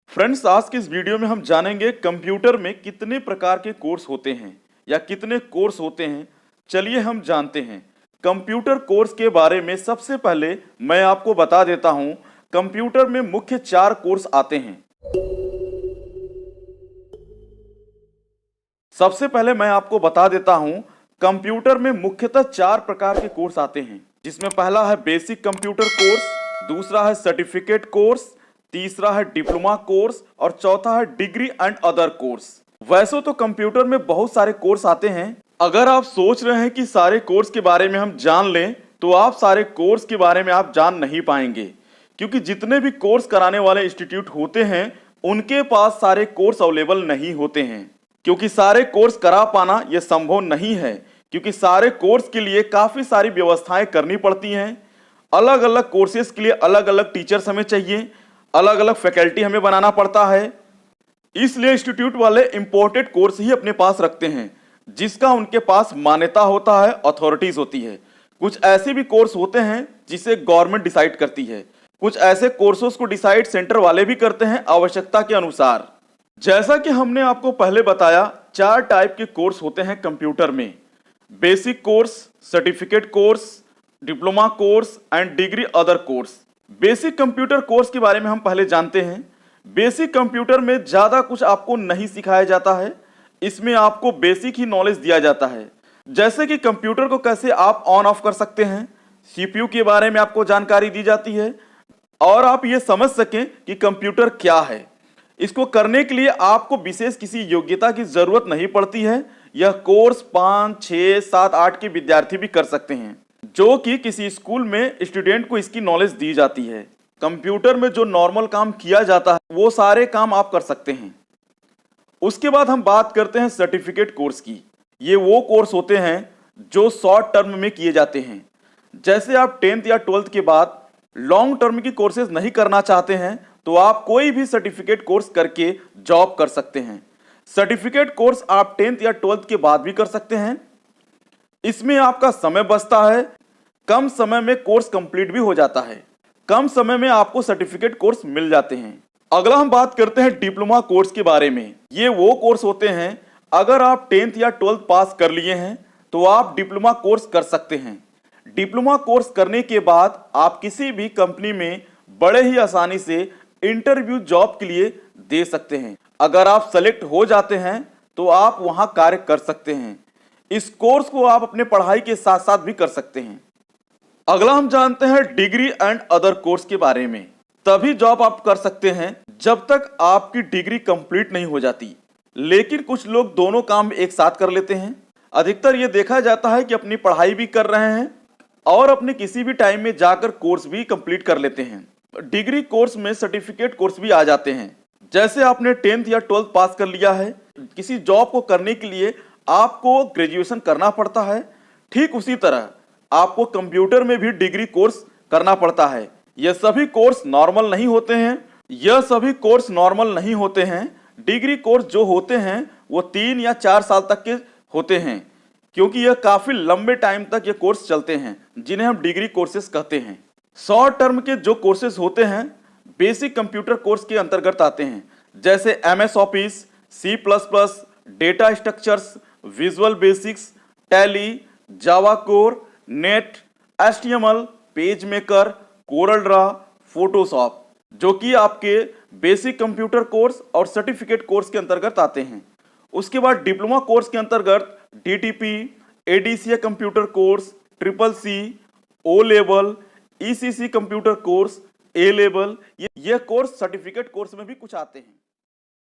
Friends, आज के इस वीडियो में हम जानेंगे कंप्यूटर में कितने प्रकार के कोर्स होते हैं या कितने कोर्स होते हैं। चलिए हम जानते हैं कंप्यूटर कोर्स के बारे में। सबसे पहले मैं आपको बता देता हूं, कंप्यूटर में मुख्य 4 कोर्स आते हैं। सबसे पहले मैं आपको बता देता हूं, कंप्यूटर में मुख्यतः 4 प्रकार के कोर्स आते हैं, जिसमें पहला है बेसिक कंप्यूटर कोर्स, दूसरा है सर्टिफिकेट कोर्स, तीसरा है डिप्लोमा कोर्स और चौथा है डिग्री एंड अदर कोर्स। वैसे तो कंप्यूटर में बहुत सारे कोर्स आते हैं। अगर आप सोच रहे हैं कि सारे कोर्स के बारे में हम जान लें, तो आप सारे कोर्स के बारे में आप जान नहीं पाएंगे, क्योंकि जितने भी कोर्स कराने वाले इंस्टीट्यूट होते हैं उनके पास सारे कोर्स अवेलेबल नहीं होते हैं। क्योंकि सारे कोर्स करा पाना यह संभव नहीं है, क्योंकि सारे कोर्स के लिए काफ़ी सारी व्यवस्थाएं करनी पड़ती हैं। अलग अलग कोर्सेज के लिए अलग अलग टीचर्स हमें चाहिए, अलग अलग फैकल्टी हमें बनाना पड़ता है। इसलिए इंस्टीट्यूट वाले इंपोर्टेड कोर्स ही अपने पास रखते हैं, जिसका उनके पास मान्यता होता है, अथॉरिटीज होती है। कुछ ऐसे भी कोर्स होते हैं जिसे गवर्नमेंट डिसाइड करती है। कुछ ऐसे कोर्सेज को डिसाइड सेंटर वाले भी करते हैं आवश्यकता के अनुसार। जैसा कि हमने आपको पहले बताया, 4 टाइप के कोर्स होते हैं कंप्यूटर में: basic course, certificate course, diploma course and degree other course. Basic computer course के बारे में हम पहले जानते हैं। बेसिक कंप्यूटर में ज़्यादा कुछ आपको नहीं सिखाया जाता है। इसमें आपको बेसिक ही नॉलेज दिया जाता है, जैसे कि कंप्यूटर को कैसे आप ऑन ऑफ कर सकते हैं, सीपीयू के बारे में आपको जानकारी दी जाती है, और आप ये समझ सकें कि कंप्यूटर क्या है। इसको करने के लिए आपको विशेष किसी योग्यता की जरूरत नहीं पड़ती है। यह कोर्स 5, 6, 7, 8 के विद्यार्थी भी कर सकते हैं, जो कि किसी स्कूल में स्टूडेंट को इसकी नॉलेज दी जाती है। कंप्यूटर में जो नॉर्मल काम किया जाता है वो सारे काम आप कर सकते हैं। उसके बाद हम बात करते हैं सर्टिफिकेट कोर्स की। ये वो कोर्स होते हैं जो शॉर्ट टर्म में किए जाते हैं। जैसे आप 10th या 12th के बाद लॉन्ग टर्म की कोर्सेज नहीं करना चाहते हैं, तो आप कोई भी सर्टिफिकेट कोर्स करके जॉब कर सकते हैं। सर्टिफिकेट कोर्स आप 10th या 12th के बाद भी कर सकते हैं। इसमें आपका समय बचता है, कम समय में कोर्स कंप्लीट भी हो जाता है, कम समय में आपको सर्टिफिकेट कोर्स मिल जाते हैं। अगला हम बात करते हैं डिप्लोमा कोर्स के बारे में। ये वो कोर्स होते हैं, अगर आप 10th या 12th पास कर लिए हैं तो आप डिप्लोमा कोर्स कर सकते हैं। डिप्लोमा कोर्स करने के बाद आप किसी भी कंपनी में बड़े ही आसानी से इंटरव्यू जॉब के लिए दे सकते हैं। अगर आप सेलेक्ट हो जाते हैं तो आप वहां कार्य कर सकते हैं। इस कोर्स को आप अपने पढ़ाई के साथ साथ भी कर सकते हैं। अगला हम जानते हैं डिग्री एंड अदर कोर्स के बारे में। तभी जॉब आप कर सकते हैं जब तक आपकी डिग्री कंप्लीट नहीं हो जाती, लेकिन कुछ लोग दोनों काम एक साथ कर लेते हैं। अधिकतर ये देखा जाता है कि अपनी पढ़ाई भी कर रहे हैं और अपने किसी भी टाइम में जाकर कोर्स भी कंप्लीट कर लेते हैं। डिग्री कोर्स में सर्टिफिकेट कोर्स भी आ जाते हैं। जैसे आपने 10th या 12th पास कर लिया है, किसी जॉब को करने के लिए आपको ग्रेजुएशन करना पड़ता है। ठीक उसी तरह आपको कंप्यूटर में भी डिग्री कोर्स करना पड़ता है। यह सभी कोर्स नॉर्मल नहीं होते हैं। डिग्री कोर्स जो होते हैं वो 3 या 4 साल तक के होते हैं, क्योंकि यह काफी लंबे टाइम तक ये कोर्स चलते हैं, जिन्हें हम डिग्री कोर्सेज कहते हैं। शॉर्ट टर्म के जो कोर्सेज होते हैं बेसिक कंप्यूटर कोर्स के अंतर्गत आते हैं, जैसे MS office, C++, data structures, visual basics, tally, Java core, net, HTML, page maker, Corel Draw, Photoshop, जो कि आपके बेसिक कंप्यूटर कोर्स और सर्टिफिकेट कोर्स के अंतर्गत आते हैं। उसके बाद डिप्लोमा कोर्स के अंतर्गत DTP, ADCA computer course, CCC, O level, ECC computer course, A level, ये कोर्स सर्टिफिकेट कोर्स में भी कुछ आते हैं।